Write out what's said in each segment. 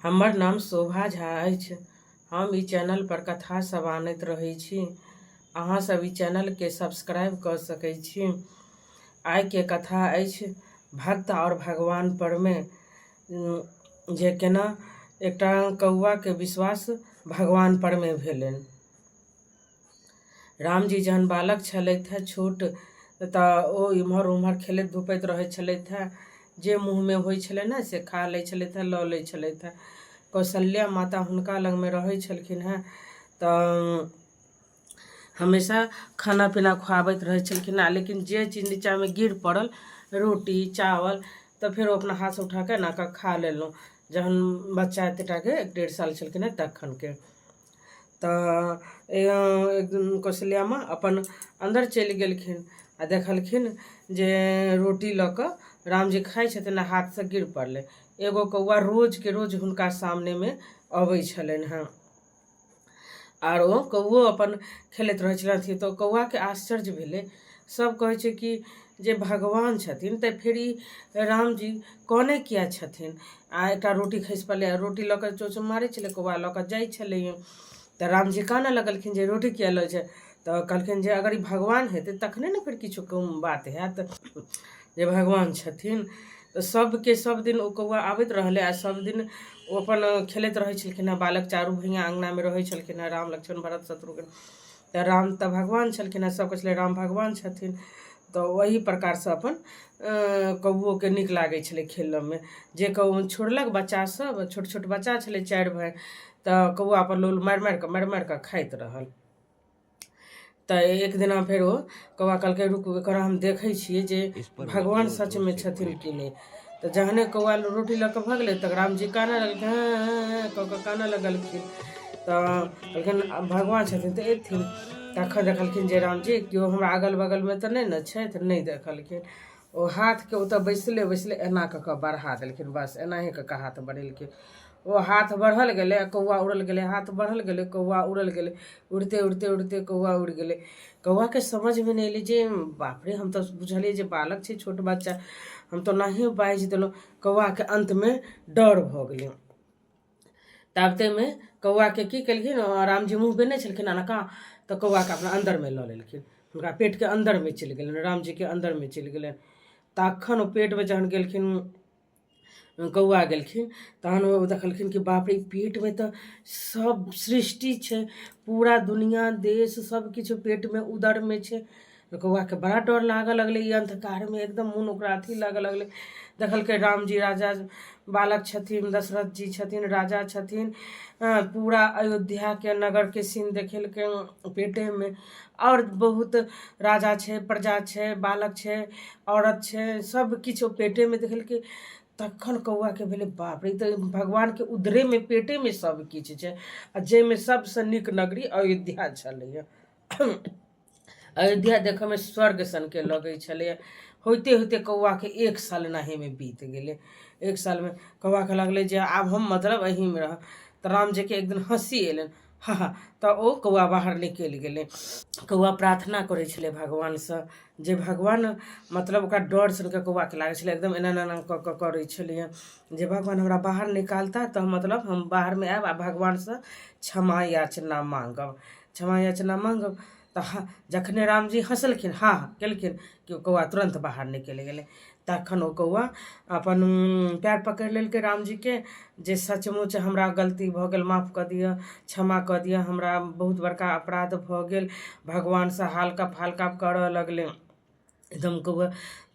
हमर नाम शोभा झा अछि। हम ई चैनल पर कथा सब आनैत रहै छी। अहाँ सब ई चैनल के सब्सक्राइब कर सकै छी। आइ के कथा अछि भक्त और भगवान पर में, जे केना एकटा कौआ के विश्वास भगवान पर में भेलनि। राम जी जहन बालक छलथि हे छोट, तऽ ओ इम्हर उम्हर खेलैत धुपैत रहैत छलथि हे। जे मुँह में होइ छलै ने से खा लै छलथि हे, लऽ लै छलथि हे। कौशल्या माता हुनका लग में रहै छलखिन हेँ, तऽ हमेशा खाना पीना खुआबैत रहै छलखिन हेँ। लेकिन जे चीज नीचा में गिर पड़ल, रोटी चावल, तो फिर ओ अपना हाथ से उठा के एना कऽ खा लेलहुँ। जहन बच्चा एतेटा के 1-1.5 साल छलखिन हेँ तखन के, तऽ एक दिन कौशल्या माँ अपन अंदर चलि गेलखिन आ देखलखिन जे रोटी लऽ कऽ राम जी खाइ छथिन, हाथ से गिर पड़लै। एगो कौआ रोज के रोज हुनका सामने में अबै छलनि हेँ, आर ओ कौओ अपन खेलैत रहै छलथिन। तऽ कौआ के आश्चर्य भेलै। सब कहै छै कि जे भगवान छथिन तऽ फिर ई राम जी कने किया छथिन। आ एकटा रोटी खसि पड़लै, रोटी लऽ कऽ चोच मारै छलै, कौआ लऽ कऽ जाइ छलैए। तऽ राम जी कानऽ लगलखिन जे रोटी किया लै छै। तऽ कहलखिन जे अगर ई भगवान हेतै तखने ने फिर किछु बात हैत, जे भगवान छथिन। तऽ सबके सब दिन ओ कौआ आबैत रहलै, आ सब दिन ओ अपन खेलैत रहै छलखिन हेँ। बालक चारू भैया अंगना में रहै छलखिन हेँ, राम लक्ष्मण भरत शत्रुघ्न। तऽ राम तऽ भगवान छलखिन हेँ, सब कहै छलै राम भगवान छथिन। तऽ वही प्रकार से अपन कौओ के नीक लागै छलै खेलऽ में। जे कौओ छोड़लक बच्चा सब, छोट छोट बच्चा छलै 4 भाई, तऽ कौआ अपन लोल मारि मारि कऽ खाइत रहल। तऽ एक दिना फेर ओ कौआ कहलकै रुक एकर हम देखै छियै जे भगवान सच में छथिन कि नहीं। तऽ जहने कौआ रोटी लऽ कऽ भगलै, तऽ राम जी कानऽ लगलखिन, हाँ कऽ कऽ कानऽ लगलखिन। तऽ कहलखिन भगवान छथिन तऽ एथिन। तखन देखलखिन जे राम जी केओ हमरा अगल बगल में तऽ नहीं ने छथि, नहीं देखलखिन। ओ हाथ के ओतऽ बैसले बैसले एना कऽ कऽ बढ़ा देलखिन, बस एनाहे कऽ कऽ हाथ बढ़ेलखिन। ओ हाथ बढ़ल गेलै, कौआ उड़ल गेलै, हाथ बढ़ल गेलै, कौआ उड़ल गेलै। उड़ते उड़ते उड़ते कौआ उड़ि गेलै। कौआ के समझ में नहीं एलै जे बाप रे, हम तऽ बुझलियै जे बालक छै छोट बच्चा, हम तो नहीं बाजि देलहुँ। कौआ के अंत में डर भऽ गेलै। ताबते में कौआ के की केलखिन, राम जी मुँह बेने छलखिन अनका, तऽ कौआ के अपना अंदर में लऽ लेलखिन। हुनका पेट के अंदर में चलि गेलनि, राम जी के अंदर में चलि गेलनि। तखन ओ पेट में जहन गेलखिन, कौआ गेलखिन, तहन ओ देखलखिन कि बाप रे, पेट में तऽ सब सृष्टि छै, पूरा दुनिया देश सब किछु पेट में उदर में छै। तो कौआ के बड़ा डर लागऽ लगलै। ई अंधकार में एकदम मोन ओकरा अथी लागऽ लगलै। देखलकै राम जी राजा बालक छथिन, दशरथ जी छथिन राजा छथिन, पूरा अयोध्या के नगर के सीन देखेलकै पेटे में। और बहुत राजा छै, प्रजा छै, बालक छै, औरत छै, सब किछु पेटे में देखेलकै। तखन कौआ के भेलै बाप रे, तऽ भगवान के उदरे में पेटे में सब किछु छै, आ जाहिमे सबसँ नीक नगरी अयोध्या छलैया। अयोध्या देखऽ में स्वर्ग सन के लगै छलैया। होते होते कौआ के 1 साल एनाही में बीत गेलै। 1 साल में कौआ के लगलै जे आब हम मतलब अही में रह। तऽ राम जी के एक दिन हंसी एलनि, हा हा। तऽ ओ कौआ बाहर निकलि गेलै। कौआ प्रार्थना करै छलै भगवान से, जे भगवान मतलब ओकरा डर सन के कौआ के लागै छलै, एकदम एना एना कऽ कऽ करै छलैया जे भगवान हमरा बाहर निकालता तऽ मतलब हम बाहर में आयब आ भगवान से क्षमा याचना मांगब, क्षमा याचना मांगब। तऽ जखने राम जी हंसलखिन, हा केलखिन, कि कौआ तुरंत बाहर निकलि गेलै। तखन ओ कौआ अपन पैर पकड़ि लेलकै राम जी के, जे सचमुच हमरा गलती भऽ गेल, माफ कऽ दिअ, क्षमा कऽ दिअ, हमरा बहुत बड़का अपराध भऽ गेल। भगवान से हालकप हालकप करऽ लगलै एकदम कौआ।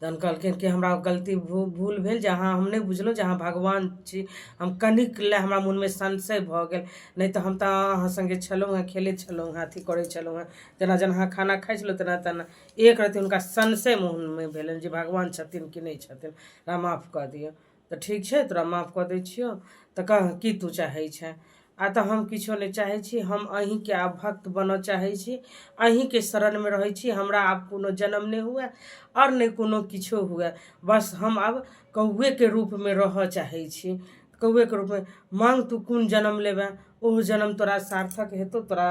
तहन कहलखिन कि हमरा गलती भूल भेल, जे अहाँ हम नहीं बुझलहुँ जे अहाँ भगवान छी। हम कनिक लए हमरा मोनमे संशय भऽ गेल, नहीं तऽ हम तऽ अहाँ संगे छलहुँ हेँ, खेलैत छलहुँ हेँ, अथी करै छलहुँ हेँ, जेना जेना अहाँ खाना खाइ छलहुँ तेना तेना। एक रत्ती हुनका संशय मोनमे भेलनि जे भगवान छथिन कि नहीं छथिन, हमरा माफ कऽ दिअ। तऽ ठीक छै, तोरा माफ कऽ दै छियौ, तऽ कह की तू चाहै छै। आ तऽ हम किछो नहीं चाहै छी, हम अहीँके आब भक्त बनऽ चाहै छी, अहीँके शरणमे रहै छी। हमरा आब कोनो जन्म नहीं हुए और नहीं कोनो किछो हुए, बस हम आब कौएके रूपमे रहऽ चाहै छी। कौएके रूपमे मांग तू कोन जन्म लेबे, ओह जन्म तोरा सार्थक हेतौ, तोरा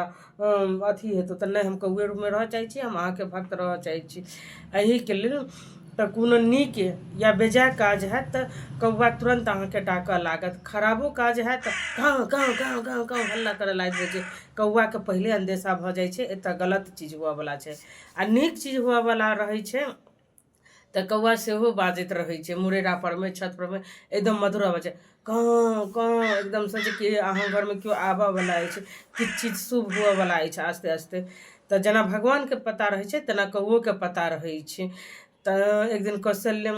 अथी हेतौ। तऽ नहीं, हम कौए रूपमे रहऽ चाहै छी, हम अहाँके भक्त रहऽ चाहै छी। एहिके लेल तो कोनो नीक या बेजाय काज है तो कौआ तुरंत अहाँके डाकऽ लागत, खराबो काज है तो गाँव गाँव गाँव गाँव गाँव हल्ला करऽ लागि जाइ छै। कौआके पहिले अंदेशा भऽ जाइ छै एतऽ गलत चीज हुअवला छै। आ नीक चीज हुअवला रहै छै तऽ कौआ सेहो बाजैत रहै छै, मुरेरापरमे छतपरमे एकदम मधुर आवाज छै, काँ काँ एकदमसँ जे कि अहाँ घरमे केओ आबऽवला अछि, किछु चीज शुभ हुअवला अछि आस्ते आस्ते। तऽ जेना भगवानके पता रहै छै तेना कौओके पता रहै छै। तऽ एक दिन कौशल्य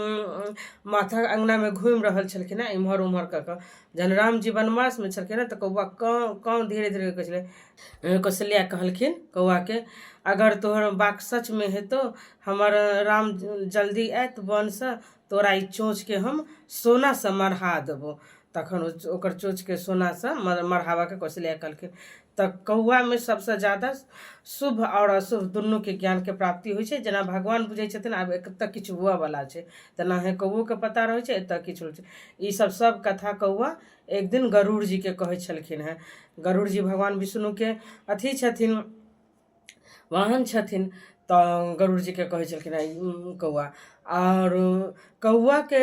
माथा अङ्गनामे घुमि रहल छलखिन हेँ इम्हर उम्हर कऽ कऽ। जहन रामजी वनवासमे छलखिन हेँ तऽ कौआ काँ काँ धीरे धीरे कहै छलै। कौशल्या कहलखिन कौआके, अगर तोहर बात सचमे हेतौ, हमर राम जल्दी आयत वनसँ, तोरा ई चोँचके हम सोनासँ मढ़ा देबौ। तखन ओकर चोँचके सोनासँ मढ़ाबऽके कौशल्या कहलखिन। तऽ कौआमे सबसँ ज्यादा शुभ आओर अशुभ दुनूके ज्ञानके प्राप्ति होइ छै। जेना भगवान बुझै छथिन आब एतऽ किछु हुअवला छै, तेनाहे कौओके पता रहै छै एतऽ किछु होइ छै। ईसब सब कथा कौआ एक दिन गरुड़ जीके कहै छलखिन हेँ। गरुड़ जी भगवान विष्णुके अथी छथिन, वाहन छथिन। तऽ गरुड़ जीके कहै छलखिन हेँ कौआ। और कौआके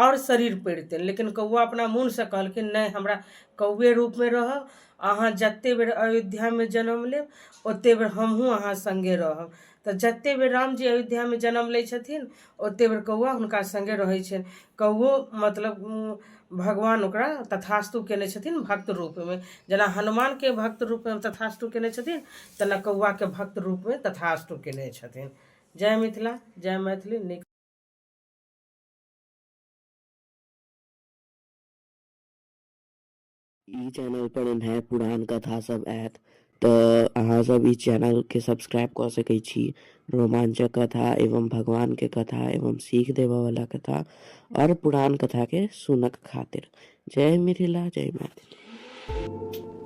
और शरीर पहिरतनि, लेकिन कौआ अपना मोनसँ कहलखिन नहि, हमरा कौए रूपमे रहब। अहाँ जतेक बेर अयोध्यामे जन्म लेब ओतेक बेर हमहूँ अहाँ सङ्गे रहब। तऽ जतेक बेर रामजी अयोध्यामे जन्म लै छथिन ओतेक बेर कौआ हुनका सङ्गे रहै छनि। कौओ मतलब भगवान ओकरा तथास्तु केने छथिन भक्त रूपमे। जेना हनुमानके भक्त रूपमे तथास्तु केने छथिन तेना कौआके भक्त रूपमे तथास्तु केने छथिन। जय मिथिला, जय मैथिली। नीक ई चैनल पर इन्हें पुरान कथा सब आयत तऽ अहाँ सब ई चैनल के सब्सक्राइब कऽ सकै छी। रोमांचक कथा एवं भगवान के कथा एवं सीख देबऽ वाला कथा और पुरान कथा के सुनक खातिर। जय मिथिला, जय मैथिली।